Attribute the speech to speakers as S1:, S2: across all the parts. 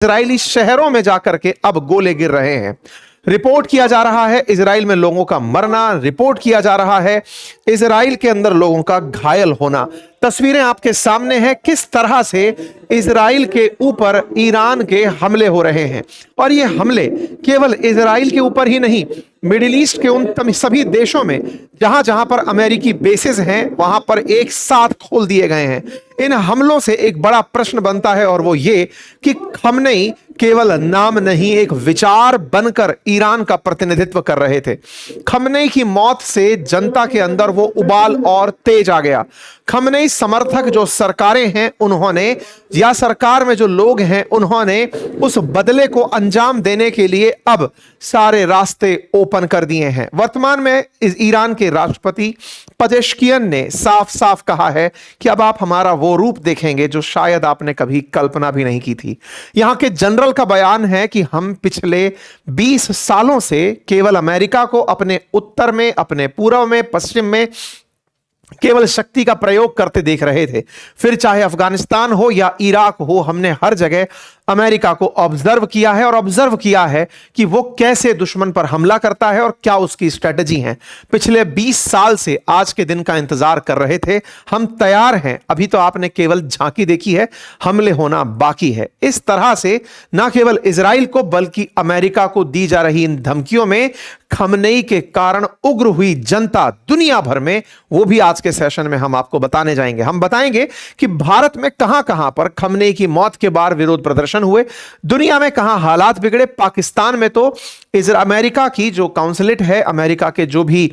S1: Israeli शहरों में जाकर के अब गोले गिर रहे हैं। रिपोर्ट किया जा रहा है इजराइल में लोगों का मरना, रिपोर्ट किया जा रहा है इजराइल के अंदर लोगों का घायल होना। तस्वीरें आपके सामने हैं किस तरह से इजराइल के ऊपर ईरान के हमले हो रहे हैं। और ये हमले केवल इजराइल के ऊपर ही नहीं, मिडिल ईस्ट के उन सभी देशों में जहां जहां पर अमेरिकी बेसिस हैं वहां पर एक साथ खोल दिए गए हैं। इन हमलों से एक बड़ा प्रश्न बनता है और वो ये कि खमनेई केवल नाम नहीं, एक विचार बनकर ईरान का प्रतिनिधित्व कर रहे थे। खमनेई की मौत से जनता के अंदर वो उबाल और तेज आ गया। खमनेई समर्थक जो सरकारें हैं उन्होंने, या सरकार में जो लोग हैं उन्होंने उस बदले को अंजाम देने के लिए अब सारे रास्ते ओपन कर दिए हैं। वर्तमान में ईरान के राष्ट्रपति पेजेश्कियन ने साफ साफ कहा है कि अब आप हमारा वो रूप देखेंगे जो शायद आपने कभी कल्पना भी नहीं की थी। यहां के जनरल का बयान है कि हम पिछले 20 सालों से केवल अमेरिका को अपने उत्तर में, अपने पूर्व में, पश्चिम में केवल शक्ति का प्रयोग करते देख रहे थे। फिर चाहे अफगानिस्तान हो या इराक हो, हमने हर जगह अमेरिका को ऑब्जर्व किया है और ऑब्जर्व किया है कि वो कैसे दुश्मन पर हमला करता है और क्या उसकी स्ट्रेटजी है। पिछले 20 साल से आज के दिन का इंतजार कर रहे थे। हम तैयार हैं, अभी तो आपने केवल झांकी देखी है, हमले होना बाकी है। इस तरह से ना केवल इजराइल को बल्कि अमेरिका को दी जा रही इन धमकियों में खमनेई के कारण उग्र हुई जनता दुनिया भर में, वो भी आज के सेशन में हम आपको बताने जाएंगे। हम बताएंगे कि भारत में कहां कहां पर खमनेई की मौत के बाद विरोध प्रदर्शन हुए, दुनिया में कहां हालात बिगड़े। पाकिस्तान में तो अमेरिका की जो काउंसलेट है, अमेरिका के जो भी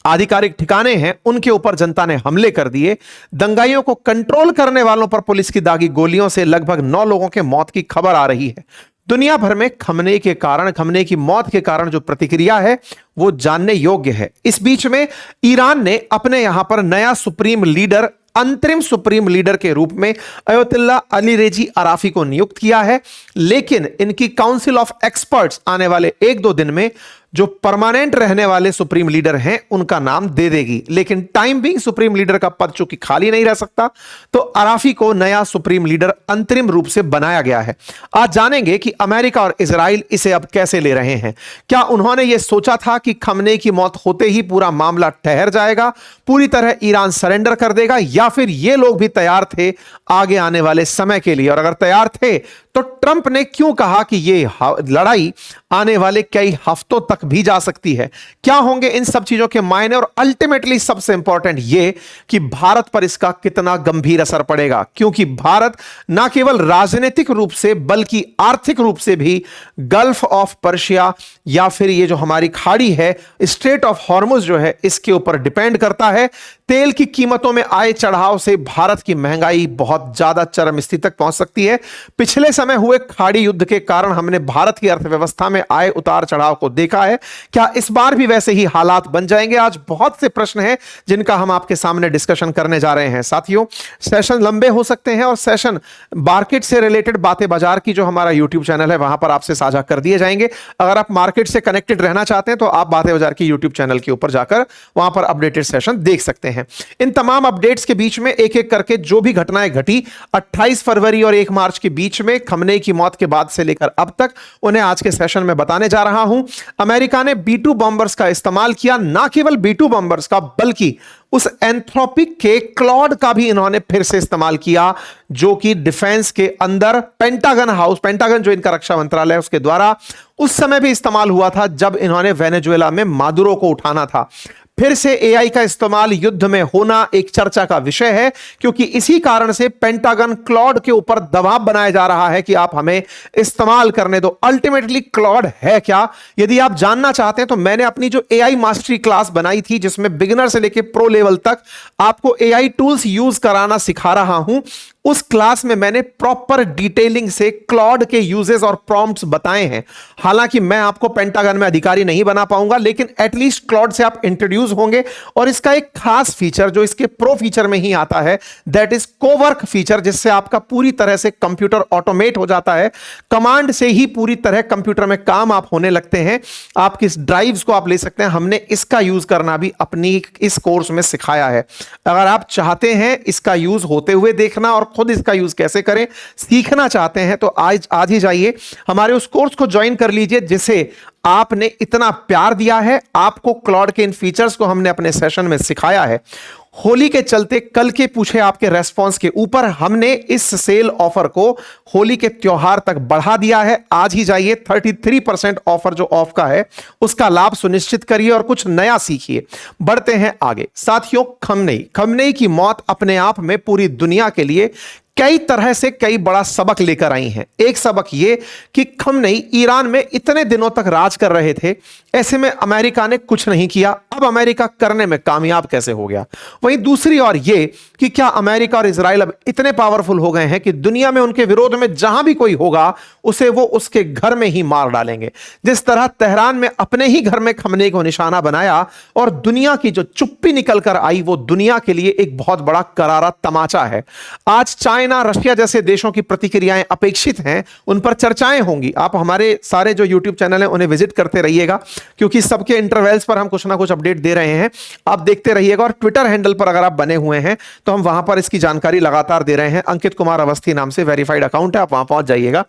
S1: आधिकारिक ठिकाने हैं उनके ऊपर जनता ने हमले कर दिए। दंगाइयों को कंट्रोल करने वालों पर पुलिस की दागी गोलियों से लगभग 9 लोगों के मौत की खबर आ रही है। दुनिया भर में खमनेई के कारण, खमनेई की मौत के कारण जो प्रतिक्रिया है वो जानने योग्य है। इस बीच में ईरान ने अपने यहां पर नया सुप्रीम लीडर, अंतरिम सुप्रीम लीडर के रूप में अयतुल्ला अली रेजी अराफी को नियुक्त किया है, लेकिन इनकी काउंसिल ऑफ एक्सपर्ट्स आने वाले 1-2 दिन में जो परमानेंट रहने वाले सुप्रीम लीडर हैं उनका नाम दे देगी। लेकिन टाइम बीइंग सुप्रीम लीडर का पद चूंकि खाली नहीं रह सकता, तो अराफी को नया सुप्रीम लीडर अंतरिम रूप से बनाया गया है। आज जानेंगे कि अमेरिका और इजराइल इसे अब कैसे ले रहे हैं। क्या उन्होंने यह सोचा था कि खमनेई की मौत होते ही पूरा मामला ठहर जाएगा, पूरी तरह ईरान सरेंडर कर देगा, या फिर ये लोग भी तैयार थे आगे आने वाले समय के लिए? और अगर तैयार थे तो ट्रंप ने क्यों कहा कि यह लड़ाई आने वाले कई हफ्तों तक भी जा सकती है? क्या होंगे इन सब चीजों के मायने, और अल्टीमेटली सबसे इंपॉर्टेंट यह कि भारत पर इसका कितना गंभीर असर पड़ेगा, क्योंकि भारत ना केवल राजनीतिक रूप से बल्कि आर्थिक रूप से भी गल्फ ऑफ पर्शिया या फिर ये जो हमारी खाड़ी है, स्ट्रेट ऑफ हॉर्मुज जो है, इसके ऊपर डिपेंड करता है। तेल की कीमतों में आए चढ़ाव से भारत की महंगाई बहुत ज्यादा चरम स्थिति तक पहुंच सकती है। पिछले समय हुए खाड़ी युद्ध के कारण हमने भारत की अर्थव्यवस्था में आए उतार चढ़ाव को देखा है। क्या इस बार भी वैसे ही हालात बन जाएंगे? आज बहुत से प्रश्न हैं जिनका हम आपके सामने डिस्कशन करने जा रहे हैं। साथियों, सेशन लंबे हो सकते हैं और सेशन मार्केट से रिलेटेड बातें बाजार की जो हमारा यूट्यूब चैनल है वहां पर आपसे साझा कर दिए जाएंगे। अगर आप मार्केट से कनेक्टेड रहना चाहते हैं तो आप बातें बाजार की यूट्यूब चैनल के ऊपर जाकर वहां पर अपडेटेड सेशन देख सकते हैं। इन तमाम अपडेट्स के बीच में एक एक करके जो भी घटनाएं घटी 28 फरवरी और 1 मार्च के बीच में खमनेई की मौत के बाद से लेकर अब तक, उन्हें आज के सेशन में बताने जा रहा हूं। अमेरिका ने B-2 बॉम्बर्स का इस्तेमाल किया, ना केवल B-2 बॉम्बर्स का बल्कि उस एंथ्रोपिक के क्लॉड का भी इन्होंने फिर से इस्तेमाल किया, जो कि डिफेंस के अंदर पेंटागन हाउस, पेंटागन जो इनका रक्षा मंत्रालय है उसके द्वारा उस समय भी इस्तेमाल हुआ था जब इन्होंने वेनेजुएला में मादुरो को उठाना था। फिर से एआई का इस्तेमाल युद्ध में होना एक चर्चा का विषय है, क्योंकि इसी कारण से पेंटागन क्लॉड के ऊपर दबाव बनाया जा रहा है कि आप हमें इस्तेमाल करने दो। अल्टीमेटली क्लॉड है क्या? यदि आप जानना चाहते हैं तो मैंने अपनी जो एआई मास्टरी क्लास बनाई थी, जिसमें बिगिनर से लेकर प्रो लेवल तक आपको एआई टूल्स यूज कराना सिखा रहा हूं, उस क्लास में मैंने प्रॉपर डिटेलिंग से क्लॉड के यूजेस और प्रॉम्प्ट्स बताए हैं। हालांकि मैं आपको पेंटागन में अधिकारी नहीं बना पाऊंगा, लेकिन एटलीस्ट क्लॉड से आप इंट्रोड्यूस होंगे। और इसका एक खास फीचर जो इसके प्रो फीचर में ही आता है, दैट इज कोवर्क फीचर, जिससे आपका पूरी तरह से कंप्यूटर ऑटोमेट हो जाता है। कमांड से ही पूरी तरह कंप्यूटर में काम आप होने लगते हैं। आपकी ड्राइव्स को आप ले सकते हैं। हमने इसका यूज करना भी अपनी इस कोर्स में सिखाया है। अगर आप चाहते हैं इसका यूज होते हुए देखना और खुद इसका यूज कैसे करें सीखना चाहते हैं तो आज ही जाइए हमारे उस कोर्स को ज्वाइन कर लीजिए जिसे आपने इतना प्यार दिया है। आपको क्लॉड के इन फीचर्स को हमने अपने सेशन में सिखाया है। होली के चलते कल के पूछे आपके रेस्पॉन्स के ऊपर हमने इस सेल ऑफर को होली के त्योहार तक बढ़ा दिया है। आज ही जाइए 33% ऑफर जो ऑफ का है उसका लाभ सुनिश्चित करिए और कुछ नया सीखिए। बढ़ते हैं आगे। साथियों, खमनेई की मौत अपने आप में पूरी दुनिया के लिए कई तरह से कई बड़ा सबक लेकर आई हैं। एक सबक यह कि खमनेई ईरान में इतने दिनों तक राज कर रहे थे, ऐसे में अमेरिका ने कुछ नहीं किया। अब अमेरिका करने में कामयाब कैसे हो गया। वहीं दूसरी ओर यह कि क्या अमेरिका और इजराइल अब इतने पावरफुल हो गए हैं कि दुनिया में उनके विरोध में जहां भी कोई होगा उसे वो उसके घर में ही मार डालेंगे। जिस तरह तेहरान में अपने ही घर में खमनेई को निशाना बनाया और दुनिया की जो चुप्पी निकल कर आई वो दुनिया के लिए एक बहुत बड़ा करारा तमाचा है। आज चाइना, रशिया जैसे देशों की प्रतिक्रियाएं अपेक्षित हैं, उन पर चर्चाएं होंगी। आप हमारे सारे जो यूट्यूब चैनल हैं उन्हें विजिट करते रहिएगा क्योंकि सबके इंटरवल्स पर हम कुछ ना कुछ अपडेट दे रहे हैं। आप देखते रहिएगा और ट्विटर हैंडल पर अगर आप बने हुए हैं तो हम वहां पर इसकी जानकारी लगातार दे रहे हैं। अंकित कुमार अवस्थी नाम से वेरीफाइड अकाउंट है, आप वहां पहुंच जाइएगा।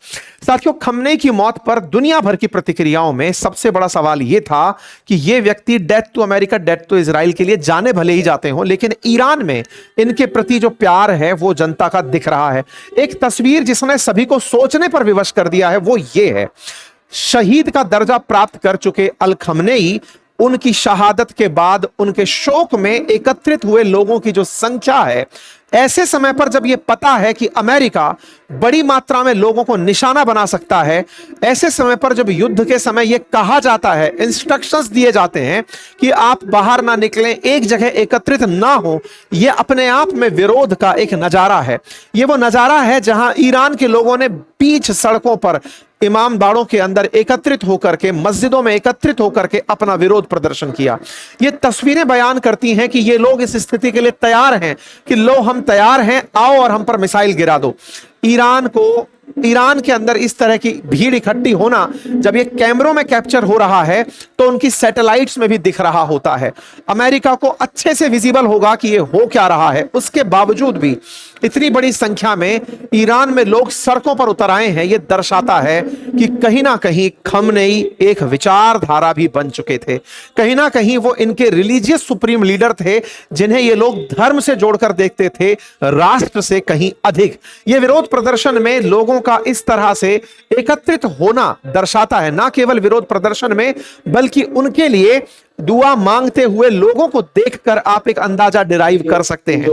S1: साथियों, खमनेई की मौत पर दुनिया भर की प्रतिक्रियाओं में सबसे बड़ा सवाल यह था कि यह व्यक्ति death to America, death to Israel के लिए जाने भले ही जाते हों, लेकिन ईरान में इनके प्रति जो प्यार है वो जनता का दिख रहा है। एक तस्वीर जिसने सभी को सोचने पर विवश कर दिया है वो ये है। शहीद का दर्जा प्राप्त कर चुके अल खमनेई, उनकी शहादत के बाद उनके शोक में एकत्रित हुए लोगों की जो संख्या है, ऐसे समय पर जब यह पता है कि अमेरिका बड़ी मात्रा में लोगों को निशाना बना सकता है, ऐसे समय पर जब युद्ध के समय यह कहा जाता है, इंस्ट्रक्शंस दिए जाते हैं कि आप बाहर ना निकलें, एक जगह एकत्रित ना हो, यह अपने आप में विरोध का एक नजारा है। यह वो नजारा है जहां ईरान के लोगों ने बीच सड़कों पर, इमामबाड़ों के अंदर एकत्रित होकर के, मस्जिदों में एकत्रित होकर के अपना विरोध प्रदर्शन किया। ये तस्वीरें बयान करती हैं कि ये लोग इस स्थिति के लिए तैयार हैं कि लो हम तैयार हैं, आओ और हम पर मिसाइल गिरा दो। ईरान के अंदर इस तरह की भीड़ इकट्ठी होना जब ये कैमरों में कैप्चर हो रहा है तो उनकी सैटेलाइट्स में भी दिख रहा होता है। अमेरिका को अच्छे से विजिबल होगा कि ये हो क्या रहा है। उसके बावजूद भी इतनी बड़ी संख्या में ईरान में लोग सड़कों पर उतर आए हैं। ये दर्शाता है कि कहीं ना कहीं खमनेई एक विचारधारा भी बन चुके थे। कहीं ना कहीं वो इनके रिलीजियस सुप्रीम लीडर थे जिन्हें ये लोग धर्म से जोड़कर देखते थे, राष्ट्र से कहीं अधिक। ये विरोध प्रदर्शन में लोगों का इस तरह से एकत्रित होना दर्शाता है, ना केवल विरोध प्रदर्शन में बल्कि उनके लिए दुआ मांगते हुए लोगों को देखकर आप एक अंदाजा डिराइव कर सकते हैं।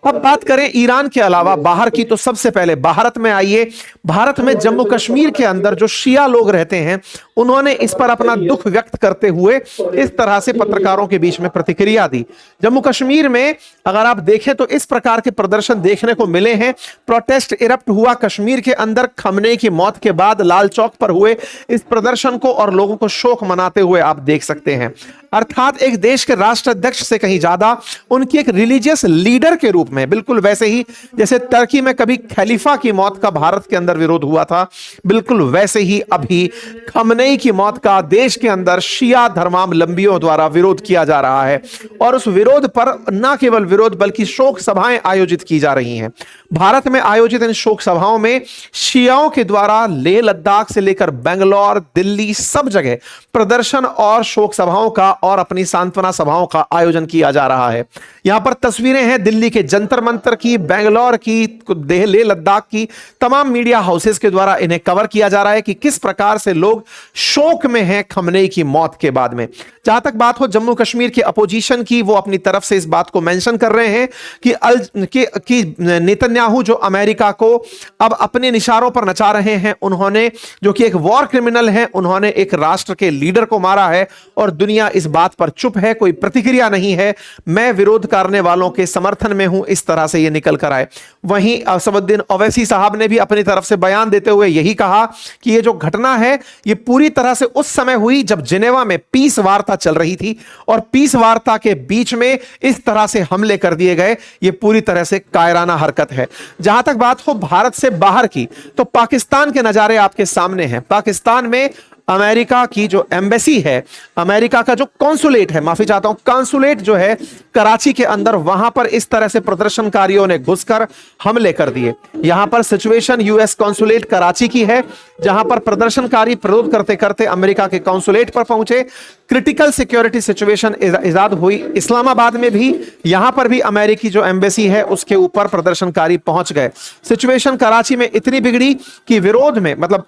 S1: अब बात करें ईरान के अलावा बाहर की, तो सबसे पहले भारत में आइए। भारत में जम्मू कश्मीर के अंदर जो शिया लोग रहते हैं उन्होंने इस पर अपना दुख व्यक्त करते हुए इस तरह से पत्रकारों के बीच में प्रतिक्रिया दी। जम्मू कश्मीर में अगर आप देखें तो इस प्रकार के प्रदर्शन देखने को मिले हैं। प्रोटेस्ट इरप्ट हुआ कश्मीर के अंदर खमनेई की मौत के बाद लाल चौक पर हुए इस प्रदर्शन को और लोगों को शोक मनाते हुए आप देख सकते हैं। अर्थात एक देश के राष्ट्राध्यक्ष से कहीं ज्यादा उनकी एक रिलीजियस लीडर के रूप में, बिल्कुल वैसे ही जैसे तुर्की में कभी खलीफा की मौत का भारत के अंदर विरोध हुआ था, बिल्कुल वैसे ही अभी खमनेई की मौत का देश के अंदर शिया धर्मावलंबियों द्वारा विरोध किया जा रहा है। और उस विरोध पर न केवल विरोध बल्कि शोक सभाएं आयोजित की जा रही हैं। भारत में आयोजित इन शोक सभाओं में शियाओं के द्वारा लेह लद्दाख से लेकर बेंगलोर, दिल्ली, सब जगह प्रदर्शन और शोक सभाओं का और अपनी सांत्वना सभाओं का आयोजन किया जा रहा है। यहां पर तस्वीरें हैं दिल्ली के जंतर मंतर की, बेंगलोर की, लेह लद्दाख की। तमाम मीडिया हाउसेस के द्वारा इन्हें कवर किया जा रहा है कि किस प्रकार से लोग शोक में हैं खमनेई की मौत के बाद में। जहां तक बात हो जम्मू कश्मीर के अपोजिशन की, वो अपनी तरफ से इस बात को मेंशन कर रहे हैं कि नेतन्याहू जो अमेरिका को अब अपने निशानों पर नचा रहे हैं, उन्होंने, जो कि एक वॉर क्रिमिनल हैं, उन्होंने एक राष्ट्र के लीडर को मारा है और दुनिया इस बात पर चुप है, कोई प्रतिक्रिया नहीं है। मैं विरोध करने वालों के समर्थन में हूं, इस तरह से यह निकल कर आए। वहीं असदुद्दीन ओवैसी साहब ने भी अपनी तरफ से बयान देते हुए यही कहा कि यह जो घटना है यह पूरी तरह से उस समय हुई जब जिनेवा में पीस वार्ता चल रही थी और पीस वार्ता के बीच में इस तरह से हमले कर दिए गए। यह पूरी तरह से कायराना हरकत है। जहां तक बात हो भारत से बाहर की, तो पाकिस्तान के नजारे आपके सामने हैं। पाकिस्तान में अमेरिका की जो एम्बेसी है, अमेरिका का जो कॉन्सुलेट है, माफी चाहता हूं, कॉन्सुलेट जो है कराची के अंदर, वहां पर इस तरह से प्रदर्शनकारियों ने घुसकर हमले कर दिए। यहां पर सिचुएशन यूएस कॉन्सुलेट कराची की है, जहां पर प्रदर्शनकारी विरोध करते करते अमेरिका के कॉन्सुलेट पर पहुंचे। क्रिटिकल सिक्योरिटी सिचुएशन इजाद हुई इस्लामाबाद में भी, यहां पर भी अमेरिकी जो एम्बेसी है उसके ऊपर प्रदर्शनकारी पहुंच गए। सिचुएशन कराची में इतनी बिगड़ी कि विरोध में, मतलब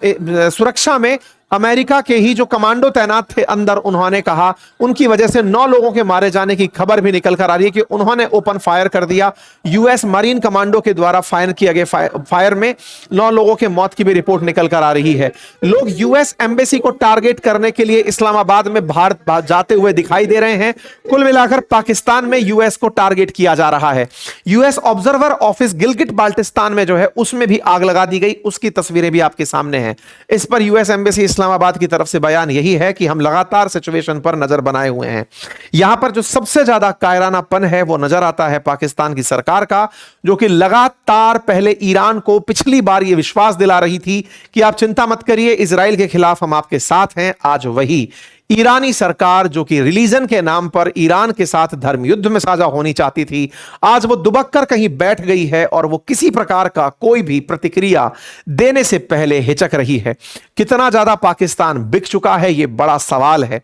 S1: सुरक्षा में अमेरिका के ही जो कमांडो तैनात थे अंदर, उन्होंने कहा उनकी वजह से 9 लोगों के मारे जाने की खबर भी निकल कर आ रही है कि उन्होंने ओपन फायर कर दिया। यूएस मरीन कमांडो के द्वारा फायर किया गया फायर में 9 लोगों के मौत की भी रिपोर्ट निकल कर आ रही है। लोग यूएस एम्बेसी को टारगेट करने के लिए इस्लामाबाद में भारत जाते हुए दिखाई दे रहे हैं। कुल मिलाकर पाकिस्तान में यूएस को टारगेट किया जा रहा है। US observer office Gilgit Baltistan में जो है उसमें भी आग लगा दी गई, उसकी तस्वीरें भी आपके सामने हैं। इस पर यूएस एम्बेसी इस्लामाबाद की तरफ से बयान यही है कि हम लगातार सिचुएशन पर नजर बनाए हुए हैं। यहां पर जो सबसे ज्यादा कायरानापन है वो नजर आता है पाकिस्तान की सरकार का, जो कि लगातार पहले ईरान को पिछली बार यह विश्वास दिला रही थी कि आप चिंता मत करिए, इजराइल के खिलाफ हम आपके साथ हैं। आज वही ईरानी सरकार, जो कि रिलीजन के नाम पर ईरान के साथ धर्म युद्ध में साझा होनी चाहती थी, आज वो दुबक कर कहीं बैठ गई है और वो किसी प्रकार का कोई भी प्रतिक्रिया देने से पहले हिचक रही है। कितना ज्यादा पाकिस्तान बिक चुका है, यह बड़ा सवाल है।